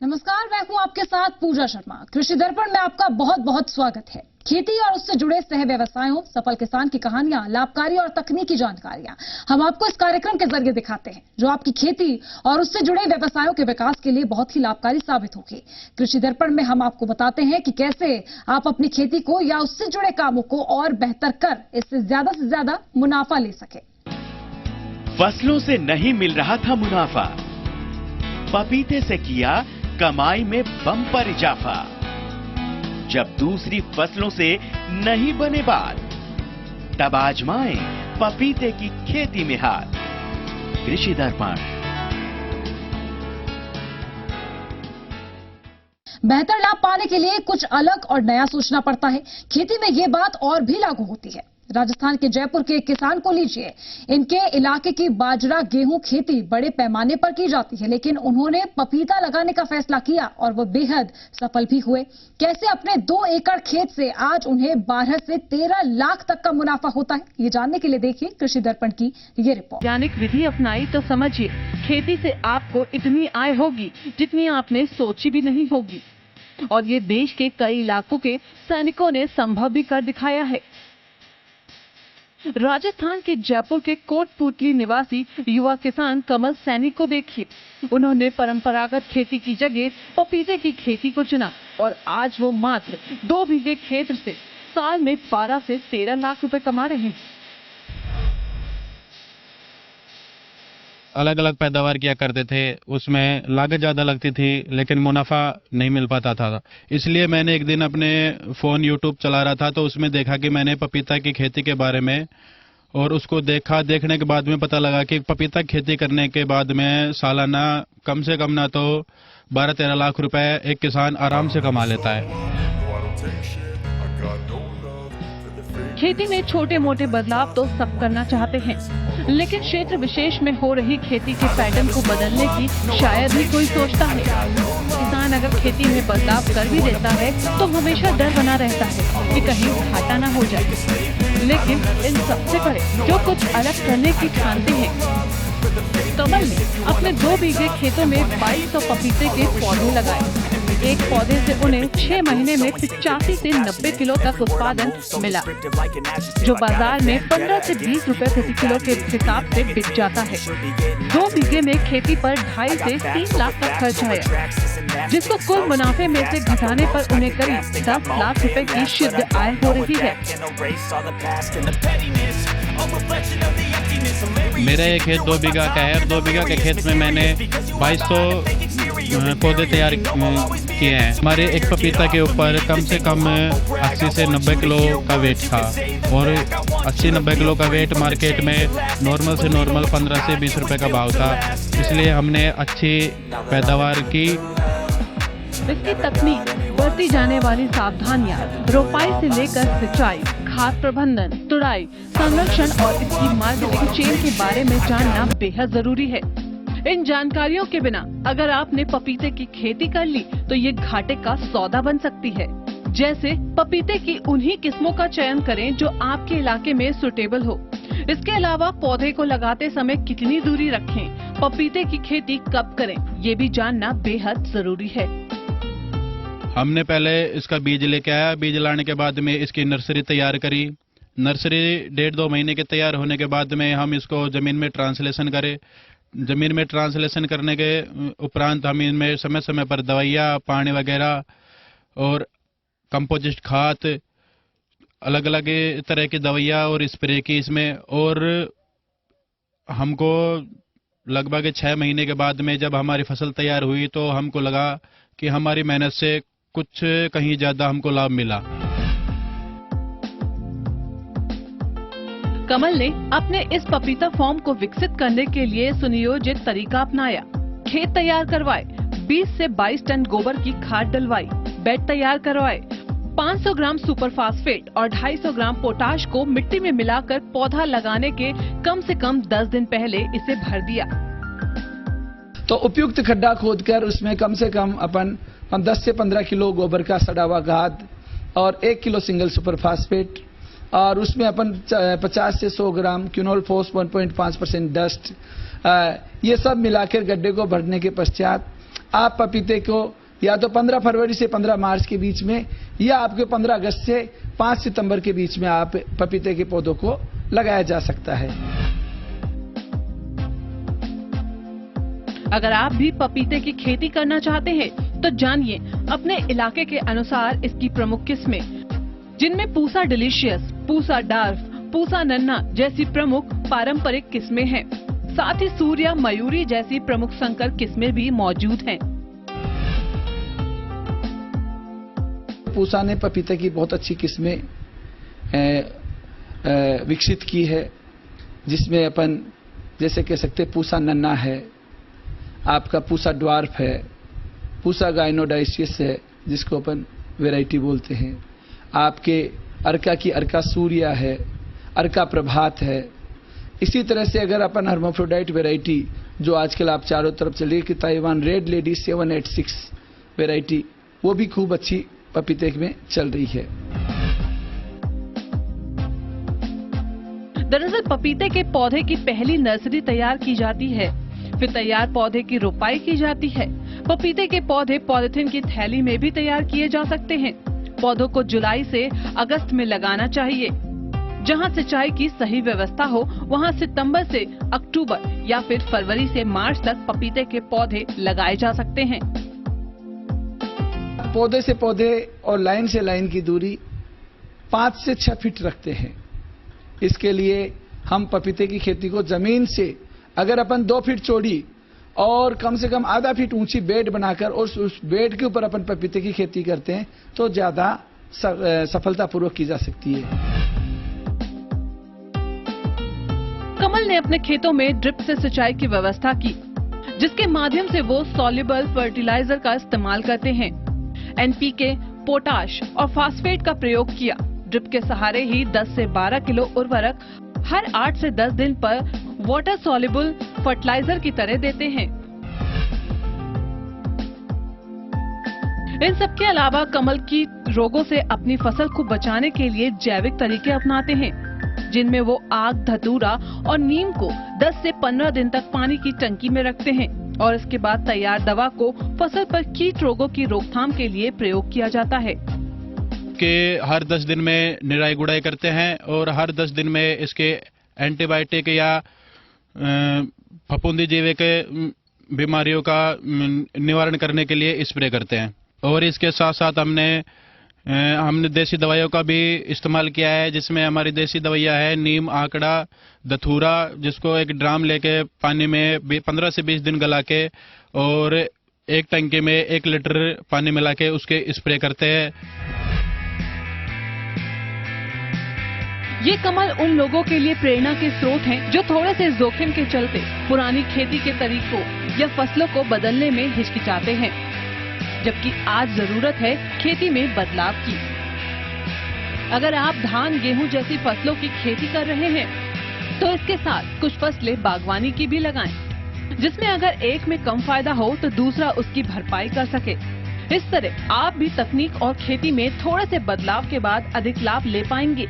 नमस्कार, मैं हूं आपके साथ पूजा शर्मा। कृषि दर्पण में आपका बहुत बहुत स्वागत है। खेती और उससे जुड़े सह व्यवसायों, सफल किसान की कहानियां, लाभकारी और तकनीकी जानकारियां हम आपको इस कार्यक्रम के जरिए दिखाते हैं, जो आपकी खेती और उससे जुड़े व्यवसायों के विकास के लिए बहुत ही लाभकारी साबित होगी। कृषि दर्पण में हम आपको बताते हैं कि कैसे आप अपनी खेती को या उससे जुड़े कामों को और बेहतर कर इससे ज्यादा मुनाफा ले सके। फसलों से नहीं मिल रहा था मुनाफा, पपीते से किया कमाई में बम्पर इजाफा। जब दूसरी फसलों से नहीं बने बात, तब आजमाएं पपीते की खेती में हाथ। कृषि दर्पण। बेहतर लाभ पाने के लिए कुछ अलग और नया सोचना पड़ता है। खेती में ये बात और भी लागू होती है। राजस्थान के जयपुर के किसान को लीजिए, इनके इलाके की बाजरा गेहूं खेती बड़े पैमाने पर की जाती है, लेकिन उन्होंने पपीता लगाने का फैसला किया और वो बेहद सफल भी हुए। कैसे अपने 2 एकड़ खेत से आज उन्हें 12 से 13 लाख तक का मुनाफा होता है, ये जानने के लिए देखिए कृषि दर्पण की ये रिपोर्ट। वैज्ञानिक विधि अपनाई तो समझिए, खेती से आपको इतनी आय होगी जितनी आपने सोची भी नहीं होगी, और ये देश के कई इलाकों के सैनिकों ने संभव भी कर दिखाया है। राजस्थान के जयपुर के कोटपुतली निवासी युवा किसान कमल सैनी को देखिए, उन्होंने परंपरागत खेती की जगह पपीते की खेती को चुना और आज वो मात्र 2 बीघे खेत से साल में 12 से 13 लाख रुपए कमा रहे हैं। अलग अलग पैदावार किया करते थे, उसमें लागत ज़्यादा लगती थी लेकिन मुनाफा नहीं मिल पाता था। इसलिए मैंने एक दिन अपने फ़ोन यूट्यूब चला रहा था, तो उसमें देखा कि मैंने पपीता की खेती के बारे में, और उसको देखने के बाद में पता लगा कि पपीता खेती करने के बाद में सालाना कम से कम ना तो 12-13 लाख रुपए एक किसान आराम से कमा लेता है। खेती में छोटे मोटे बदलाव तो सब करना चाहते हैं, लेकिन क्षेत्र विशेष में हो रही खेती के पैटर्न को बदलने की शायद ही कोई सोचता है। किसान अगर खेती में बदलाव कर भी देता है तो हमेशा डर बना रहता है कि कहीं घाटा ना हो जाए। लेकिन इन सबसे परे जो कुछ अलग करने की ठानते हैं, कमल ने अपने 2 बीघे खेतों में 2200 पपीते के पौधे लगाए। एक पौधे से उन्हें 6 महीने में 85 से 90 किलो तक उत्पादन मिला, जो बाजार में 15 से 20 रुपए प्रति किलो के हिसाब से बिक जाता है। 2 बीघे में खेती पर 2.5 से 3 लाख तक खर्च आया, जिसको कुल मुनाफे में से घटाने पर उन्हें करीब 10 लाख रुपए की शुद्ध आय हो रही है। मेरा ये खेत 2 बीघा का है। 2 बीघा के खेत में मैंने 2200 पौधे तैयार किए हैं। हमारे एक पपीता के ऊपर कम से कम 80 से 90 किलो का वेट था, और 80-90 किलो का वेट मार्केट में नॉर्मल से नॉर्मल 15 से 20 रुपए का भाव था। इसलिए हमने अच्छी पैदावार की। इसकी तकनीक, बरती जाने वाली सावधानियां, रोपाई से लेकर सिंचाई, खाद प्रबंधन, तुड़ाई, संरक्षण और इसकी मार्केटिंग चेन के बारे में जानना बेहद जरूरी है। इन जानकारियों के बिना अगर आपने पपीते की खेती कर ली तो ये घाटे का सौदा बन सकती है। जैसे पपीते की उन्हीं किस्मों का चयन करें जो आपके इलाके में सुटेबल हो। इसके अलावा पौधे को लगाते समय कितनी दूरी रखें, पपीते की खेती कब करें, ये भी जानना बेहद जरूरी है। हमने पहले इसका बीज लेके आया। बीज लाने के बाद में इसकी नर्सरी तैयार करी। नर्सरी 1.5-2 महीने के तैयार होने के बाद में हम इसको जमीन में ट्रांसलेशन करें। जमीन में ट्रांसलेशन करने के उपरांत हम इनमें समय समय पर दवाइयाँ, पानी वगैरह और कंपोजिस्ट खाद, अलग अलग तरह की दवाइयाँ और स्प्रे की इसमें। और हमको लगभग 6 महीने के बाद में जब हमारी फसल तैयार हुई तो हमको लगा कि हमारी मेहनत से कुछ कहीं ज्यादा हमको लाभ मिला। कमल ने अपने इस पपीता फार्म को विकसित करने के लिए सुनियोजित तरीका अपनाया। खेत तैयार करवाए, 20 से 22 टन गोबर की खाद डलवाई, बेड तैयार करवाए, 500 ग्राम सुपर फास्फेट और 250 ग्राम पोटाश को मिट्टी में मिलाकर पौधा लगाने के कम से कम 10 दिन पहले इसे भर दिया। तो उपयुक्त खड्डा खोदकर उसमें कम से कम अपन 10 से 15 किलो गोबर का सड़ा हुआ खाद और 1 किलो सिंगल सुपर फास्फेट, और उसमें अपन 50 से 100 ग्राम क्यूनोल फोस 1.5% डस्ट, ये सब मिलाकर गड्ढे को भरने के पश्चात आप पपीते को या तो 15 फरवरी से 15 मार्च के बीच में या आपके 15 अगस्त से 5 सितंबर के बीच में आप पपीते के पौधों को लगाया जा सकता है। अगर आप भी पपीते की खेती करना चाहते हैं तो जानिए अपने इलाके के अनुसार इसकी प्रमुख किस्में, जिनमें पूसा डिलीशियस, पूसा डार्फ, पूसा नन्ना जैसी प्रमुख पारंपरिक किस्में हैं। साथ ही सूर्या, मयूरी जैसी प्रमुख संकर किस्में भी मौजूद हैं। पूसा ने पपीते की बहुत अच्छी किस्में विकसित की है, जिसमें अपन जैसे कह सकते पूसा नन्ना है, आपका पूसा ड्वार्फ है, पूसा गाइनोडाइसियस है जिसको अपन वैरायटी बोलते हैं, आपके अर्का की अर्का सूर्या है, अर्का प्रभात है। इसी तरह से अगर अपन हर्माफ्रोडाइट वैरायटी जो आजकल आप चारों तरफ चलिए कि ताइवान रेड लेडी 786 वैरायटी, वो भी खूब अच्छी पपीते में चल रही है। दरअसल पपीते के पौधे की पहली नर्सरी तैयार की जाती है, फिर तैयार पौधे की रोपाई की जाती है। पपीते के पौधे पॉलिथीन की थैली में भी तैयार किए जा सकते हैं। पौधों को जुलाई से अगस्त में लगाना चाहिए। जहां सिंचाई की सही व्यवस्था हो वहां सितंबर से अक्टूबर या फिर फरवरी से मार्च तक पपीते के पौधे लगाए जा सकते हैं। पौधे से पौधे और लाइन से लाइन की दूरी 5 से 6 फीट रखते हैं। इसके लिए हम पपीते की खेती को जमीन से अगर अपन 2 फीट चौड़ी और कम से कम आधा फीट ऊंची बेड बनाकर और उस बेड के ऊपर अपन पपीते की खेती करते हैं तो ज्यादा सफलतापूर्वक की जा सकती है। कमल ने अपने खेतों में ड्रिप से सिंचाई की व्यवस्था की, जिसके माध्यम से वो सॉल्युबल फर्टिलाइजर का इस्तेमाल करते हैं। एनपीके, पोटाश और फास्फेट का प्रयोग किया। ड्रिप के सहारे ही 10 से 12 किलो उर्वरक हर 8 से 10 दिन पर वाटर सॉल्युबल फर्टिलाइजर की तरह देते हैं। इन सब के अलावा कमल की रोगों से अपनी फसल को बचाने के लिए जैविक तरीके अपनाते हैं, जिनमें वो आग, धतूरा और नीम को 10 से 15 दिन तक पानी की टंकी में रखते हैं और इसके बाद तैयार दवा को फसल पर कीट रोगों की रोकथाम के लिए प्रयोग किया जाता है। कि हर 10 दिन में निराई गुड़ाई करते हैं और हर 10 दिन में इसके एंटीबायोटिक या फफूंदी जीवे के बीमारियों का निवारण करने के लिए स्प्रे करते हैं। और इसके साथ साथ हमने देसी दवाइयों का भी इस्तेमाल किया है, जिसमें हमारी देसी दवाइयाँ है नीम, आंकड़ा, धतूरा, जिसको एक ड्राम लेके पानी में 15 से 20 दिन गला के और एक टंकी में 1 लीटर पानी मिला के उसके स्प्रे करते हैं। ये कमल उन लोगों के लिए प्रेरणा के स्रोत हैं जो थोड़े से जोखिम के चलते पुरानी खेती के तरीकों या फसलों को बदलने में हिचकिचाते हैं, जबकि आज जरूरत है खेती में बदलाव की। अगर आप धान, गेहूं जैसी फसलों की खेती कर रहे हैं तो इसके साथ कुछ फसलें बागवानी की भी लगाएं, जिसमें अगर एक में कम फायदा हो तो दूसरा उसकी भरपाई कर सके। इस तरह आप भी तकनीक और खेती में थोड़े से बदलाव के बाद अधिक लाभ ले पाएंगे।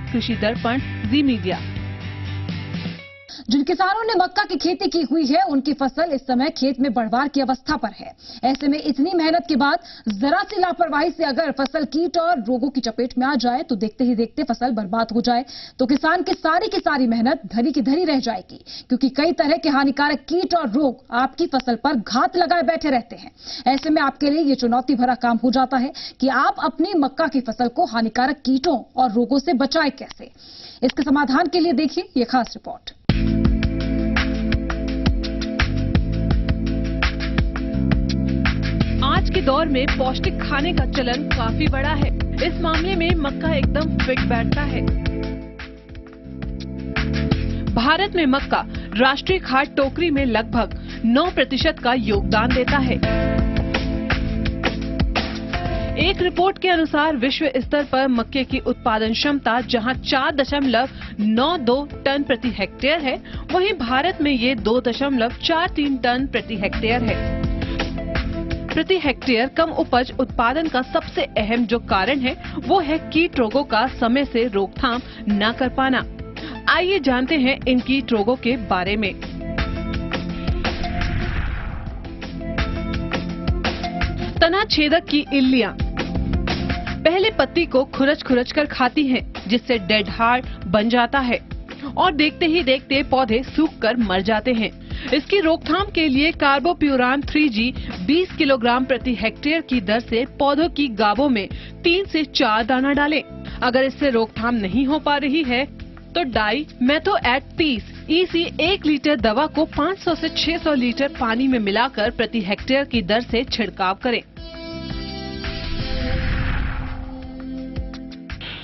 कृषि दर्पण, जी मीडिया। जिन किसानों ने मक्का की खेती की हुई है उनकी फसल इस समय खेत में बढ़वार की अवस्था पर है। ऐसे में इतनी मेहनत के बाद जरा सी लापरवाही से अगर फसल कीट और रोगों की चपेट में आ जाए तो देखते ही देखते फसल बर्बाद हो जाए तो किसान की सारी मेहनत धरी की धरी रह जाएगी, क्योंकि कई तरह के हानिकारक कीट और रोग आपकी फसल पर घात लगाए बैठे रहते हैं। ऐसे में आपके लिए ये चुनौती भरा काम हो जाता है कि आप अपनी मक्का की फसल को हानिकारक कीटों और रोगों से बचाएं कैसे। इसके समाधान के लिए देखिए ये खास रिपोर्ट। आज के दौर में पौष्टिक खाने का चलन काफी बड़ा है। इस मामले में मक्का एकदम फिट बैठता है। भारत में मक्का राष्ट्रीय खाद्य टोकरी में लगभग 9% का योगदान देता है। एक रिपोर्ट के अनुसार विश्व स्तर पर मक्के की उत्पादन क्षमता जहां 4.92 टन प्रति हेक्टेयर है, वहीं भारत में ये 2.43 टन प्रति हेक्टेयर है। प्रति हेक्टेयर कम उपज उत्पादन का सबसे अहम जो कारण है वो है कीट रोगों का समय से रोकथाम न कर पाना। आइए जानते हैं इन कीट रोगों के बारे में। तना छेदक की इल्लियां पहले पत्ती को खुरच कर खाती हैं, जिससे डेड हार्ड बन जाता है और देखते ही देखते पौधे सूखकर मर जाते हैं। इसकी रोकथाम के लिए कार्बोप्यूरान 3G 20 किलोग्राम प्रति हेक्टेयर की दर से पौधों की गाभों में 3 से 4 दाना डालें। अगर इससे रोकथाम नहीं हो पा रही है तो डाई मेथोएट 30 EC 1 लीटर दवा को 500 से 600 लीटर पानी में मिलाकर प्रति हेक्टेयर की दर से छिड़काव करें।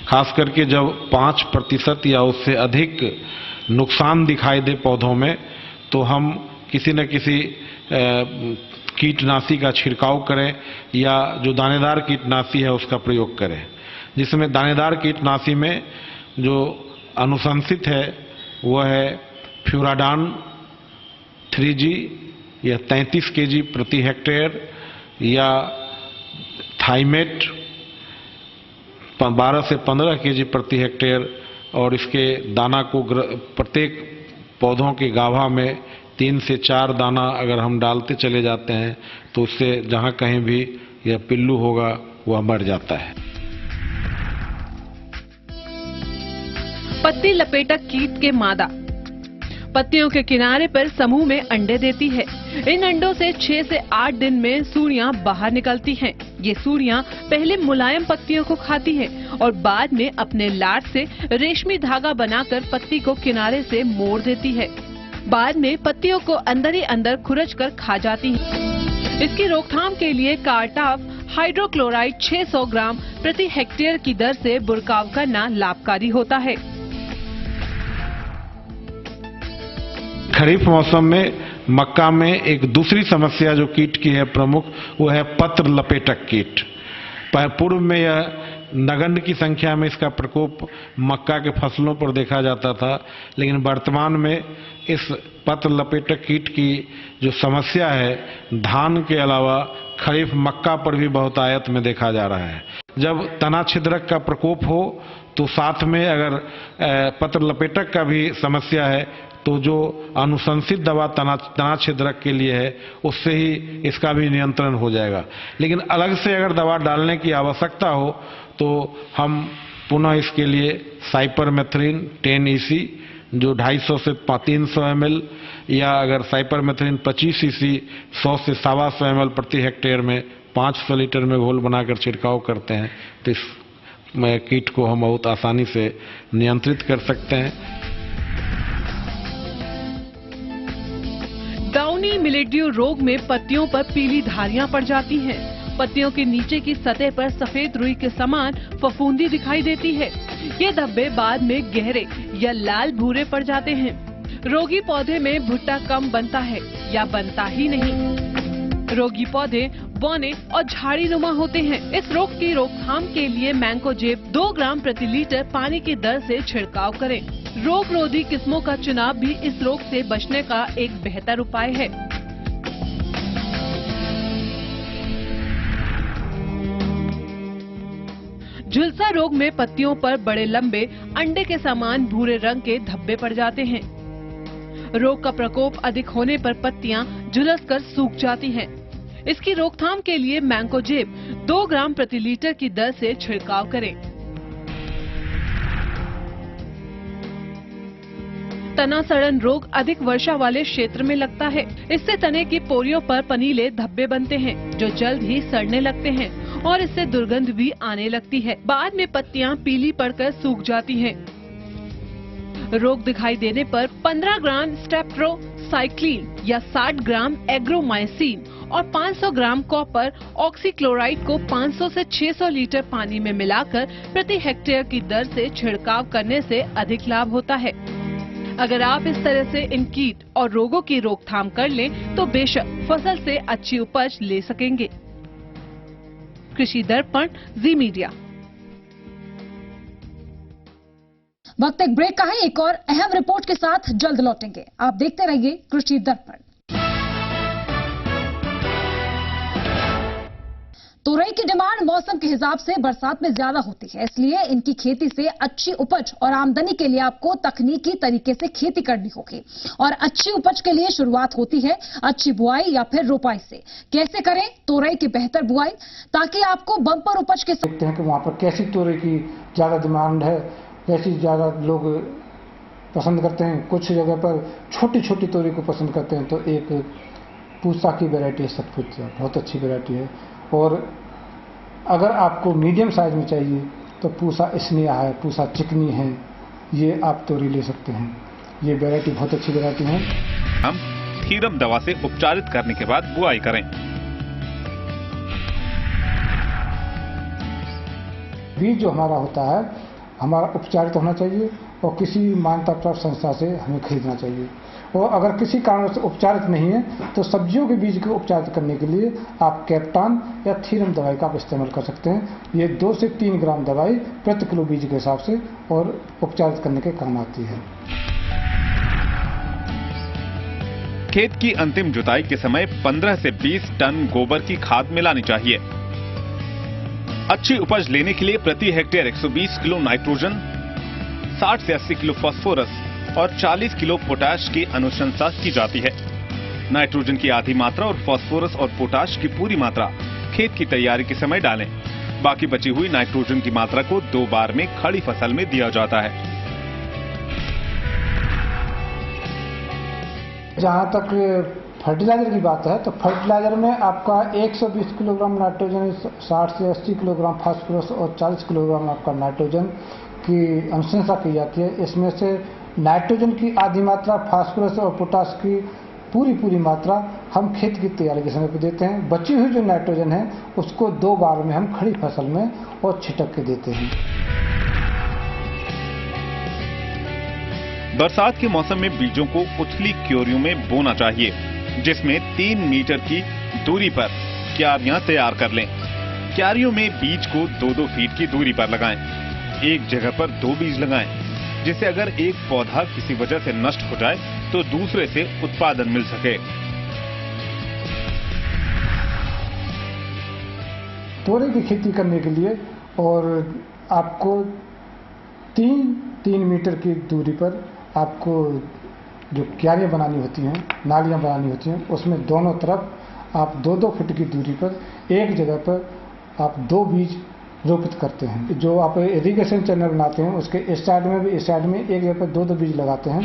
खास करके जब 5% या उससे अधिक नुकसान दिखाई दे पौधों में, तो हम किसी न किसी कीटनाशी का छिड़काव करें या जो दानेदार कीटनाशी है उसका प्रयोग करें, जिसमें दानेदार कीटनाशी में जो अनुशंसित है वह है फ्यूराडान 3G या 33 kg प्रति हेक्टेयर या थाइमेट 12 से 15 kg प्रति हेक्टेयर, और इसके दाना को प्रत्येक पौधों के गाभा में 3 से 4 दाना अगर हम डालते चले जाते हैं तो उससे जहां कहीं भी यह पिल्लू होगा वह मर जाता है। पत्ती लपेटक कीट के मादा पत्तियों के किनारे पर समूह में अंडे देती है। इन अंडों से 6 से 8 दिन में सूड़ियां बाहर निकलती हैं। ये सूड़ियां पहले मुलायम पत्तियों को खाती हैं और बाद में अपने लार से रेशमी धागा बनाकर पत्ती को किनारे से मोड़ देती है। बाद में पत्तियों को अंदर ही अंदर खुरचकर खा जाती हैं। इसकी रोकथाम के लिए कार्टाफ हाइड्रोक्लोराइड 600 ग्राम प्रति हेक्टेयर की दर से बुरकाव करना लाभकारी होता है। खरीफ मौसम में मक्का में एक दूसरी समस्या जो कीट की है प्रमुख, वो है पत्र लपेटक कीट। पूर्व में यह नगण्य की संख्या में इसका प्रकोप मक्का के फसलों पर देखा जाता था, लेकिन वर्तमान में इस पत्र लपेटक कीट की जो समस्या है धान के अलावा खरीफ मक्का पर भी बहुत आयत में देखा जा रहा है। जब तना छिद्रक का प्रकोप हो तो साथ में अगर पत्र लपेटक का भी समस्या है तो जो अनुशंसित दवा तना छिद्रक के लिए है उससे ही इसका भी नियंत्रण हो जाएगा। लेकिन अलग से अगर दवा डालने की आवश्यकता हो तो हम पुनः इसके लिए साइपरमेथ्रिन 10 EC जो 250 से 300 ml या अगर साइपरमेथ्रिन 25 EC 100 से 125 ml प्रति हेक्टेयर में 500 लीटर में घोल बनाकर छिड़काव करते हैं तो इस कीट को हम बहुत आसानी से नियंत्रित कर सकते हैं। डाउनी मिलेड्यू रोग में पत्तियों पर पीली धारियां पड़ जाती हैं। पत्तियों के नीचे की सतह पर सफेद रुई के समान फफूंदी दिखाई देती है। ये धब्बे बाद में गहरे या लाल भूरे पड़ जाते हैं। रोगी पौधे में भुट्टा कम बनता है या बनता ही नहीं। रोगी पौधे बौने और झाड़ी नुमा होते हैं। इस रोग की रोकथाम के लिए मैंकोजेब 2 ग्राम प्रति लीटर पानी की दर से छिड़काव करें। रोग रोधी किस्मों का चुनाव भी इस रोग से बचने का एक बेहतर उपाय है। झुलसा रोग में पत्तियों पर बड़े लंबे अंडे के समान भूरे रंग के धब्बे पड़ जाते हैं। रोग का प्रकोप अधिक होने पर पत्तियां झुलसकर सूख जाती हैं। इसकी रोकथाम के लिए मैंकोजेब 2 ग्राम प्रति लीटर की दर से छिड़काव करें। तना सड़न रोग अधिक वर्षा वाले क्षेत्र में लगता है। इससे तने की पोरियों पर पनीले धब्बे बनते हैं जो जल्द ही सड़ने लगते हैं और इससे दुर्गंध भी आने लगती है। बाद में पत्तियां पीली पड़कर सूख जाती हैं। रोग दिखाई देने पर 15 ग्राम स्टेप्ट्रोसाइक्लिन या 60 ग्राम एग्रोमाइसिन और 500 ग्राम कॉपर ऑक्सीक्लोराइड को 500 से 600 लीटर पानी में मिलाकर प्रति हेक्टेयर की दर से छिड़काव करने से अधिक लाभ होता है। अगर आप इस तरह से इन कीट और रोगों की रोकथाम कर लें तो बेशक फसल से अच्छी उपज ले सकेंगे। कृषि दर्पण, जी मीडिया। वक्त एक ब्रेक का है। एक और अहम रिपोर्ट के साथ जल्द लौटेंगे। आप देखते रहिए कृषि दर्पण। तोरई की डिमांड मौसम के हिसाब से बरसात में ज्यादा होती है, इसलिए इनकी खेती से अच्छी उपज और आमदनी के लिए आपको तकनीकी तरीके से खेती करनी होगी। और अच्छी उपज के लिए शुरुआत होती है अच्छी बुआई या फिर रोपाई से। कैसे करें तोरई की बेहतर बुआई ताकि आपको बम्पर उपज के देखते हैं कि वहाँ पर कैसी तोरई की ज्यादा डिमांड है, कैसी ज्यादा लोग पसंद करते हैं। कुछ जगह पर छोटी छोटी तोरई को पसंद करते हैं, तो एक पूसा की वैरायटी है सतपुजा, बहुत अच्छी वैरायटी है। और अगर आपको मीडियम साइज में चाहिए तो पूसा स्नेहा है, पूसा चिकनी है, ये आप तोरी ले सकते हैं। ये वैरायटी बहुत अच्छी वैरायटी है। हम थीरम दवा से उपचारित करने के बाद बुआई करें। बीज जो हमारा होता है हमारा उपचारित होना चाहिए और किसी मान्यता प्राप्त संस्था से हमें खरीदना चाहिए। और अगर किसी कारण से उपचारित नहीं है तो सब्जियों के बीज को उपचारित करने के लिए आप कैप्टान या थीरम दवाई का आप इस्तेमाल कर सकते हैं। ये 2 से 3 ग्राम दवाई प्रति किलो बीज के हिसाब से और उपचारित करने के काम आती है। खेत की अंतिम जुताई के समय 15 से 20 टन गोबर की खाद मिलानी चाहिए। अच्छी उपज लेने के लिए प्रति हेक्टेयर 120 किलो नाइट्रोजन, 60 से 80 किलो फास्फोरस और 40 किलो पोटाश की अनुशंसा की जाती है। नाइट्रोजन की आधी मात्रा और फास्फोरस और पोटाश की पूरी मात्रा खेत की तैयारी के समय डालें। बाकी बची हुई नाइट्रोजन की मात्रा को 2 बार में खड़ी फसल में दिया जाता है। जहाँ तक फर्टिलाइजर की बात है तो फर्टिलाइजर में आपका 120 किलोग्राम नाइट्रोजन, 60 से 80 किलोग्राम फास्फोरस और 40 किलोग्राम आपका नाइट्रोजन की अनुशंसा की जाती है। इसमें से नाइट्रोजन की आधी मात्रा, फास्फोरस और पोटाश की पूरी मात्रा हम खेत की तैयारी के समय पर देते हैं। बची हुई जो नाइट्रोजन है उसको 2 बार में हम खड़ी फसल में और छिटक के देते हैं। बरसात के मौसम में बीजों को उथली क्यारियों में बोना चाहिए, जिसमें 3 मीटर की दूरी पर क्यारियां तैयार कर लें। क्यारियों में बीज को 2-2 फीट की दूरी पर लगाएं। एक जगह पर 2 बीज लगाएं, जिससे अगर एक पौधा किसी वजह से नष्ट हो जाए तो दूसरे से उत्पादन मिल सके। तोरई की खेती करने के लिए और आपको 3 मीटर की दूरी पर आपको जो क्यारियां बनानी होती हैं, नालियां बनानी होती हैं, उसमें दोनों तरफ आप 2-2 फीट की दूरी पर एक जगह पर आप 2 बीज रोपित करते हैं। जो आप इरिगेशन चैनल बनाते हैं उसके इस साइड में भी, इस साइड में एक जगह पर 2-2 बीज लगाते हैं।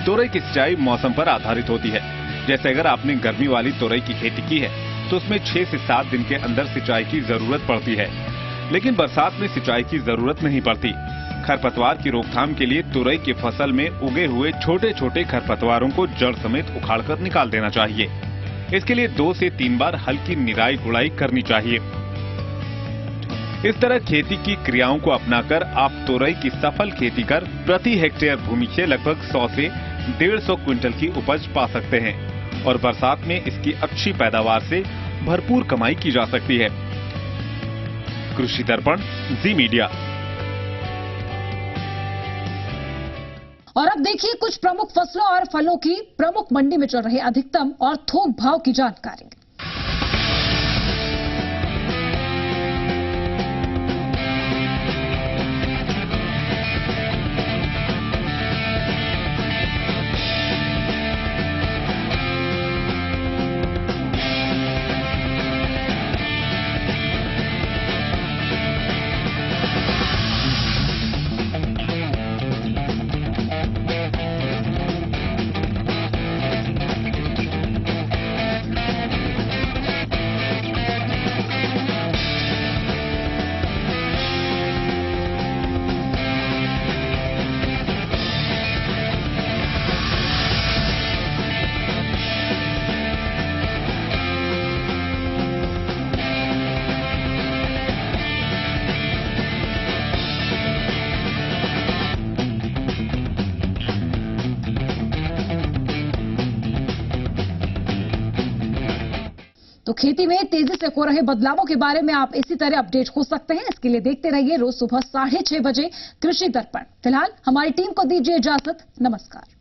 तोरई की सिंचाई मौसम पर आधारित होती है। जैसे अगर आपने गर्मी वाली तोरई की खेती की है तो उसमें 6 से 7 दिन के अंदर सिंचाई की जरूरत पड़ती है, लेकिन बरसात में सिंचाई की जरूरत नहीं पड़ती। खरपतवार की रोकथाम के लिए तोरई की फसल में उगे हुए छोटे छोटे खरपतवारों को जड़ समेत उखाड़कर निकाल देना चाहिए। इसके लिए 2 से 3 बार हल्की निराई गुड़ाई करनी चाहिए। इस तरह खेती की क्रियाओं को अपनाकर आप तोरई की सफल खेती कर प्रति हेक्टेयर भूमि से लगभग 100 से 150 क्विंटल की उपज पा सकते हैं और बरसात में इसकी अच्छी पैदावार से भरपूर कमाई की जा सकती है। कृषि दर्पण, जी मीडिया। और अब देखिए कुछ प्रमुख फसलों और फलों की प्रमुख मंडी में चल रहे अधिकतम और थोक भाव की जानकारी। तो खेती में तेजी से हो रहे बदलावों के बारे में आप इसी तरह अपडेट हो सकते हैं। इसके लिए देखते रहिए रोज सुबह 6:30 बजे कृषि दर्पण। फिलहाल हमारी टीम को दीजिए इजाजत। नमस्कार।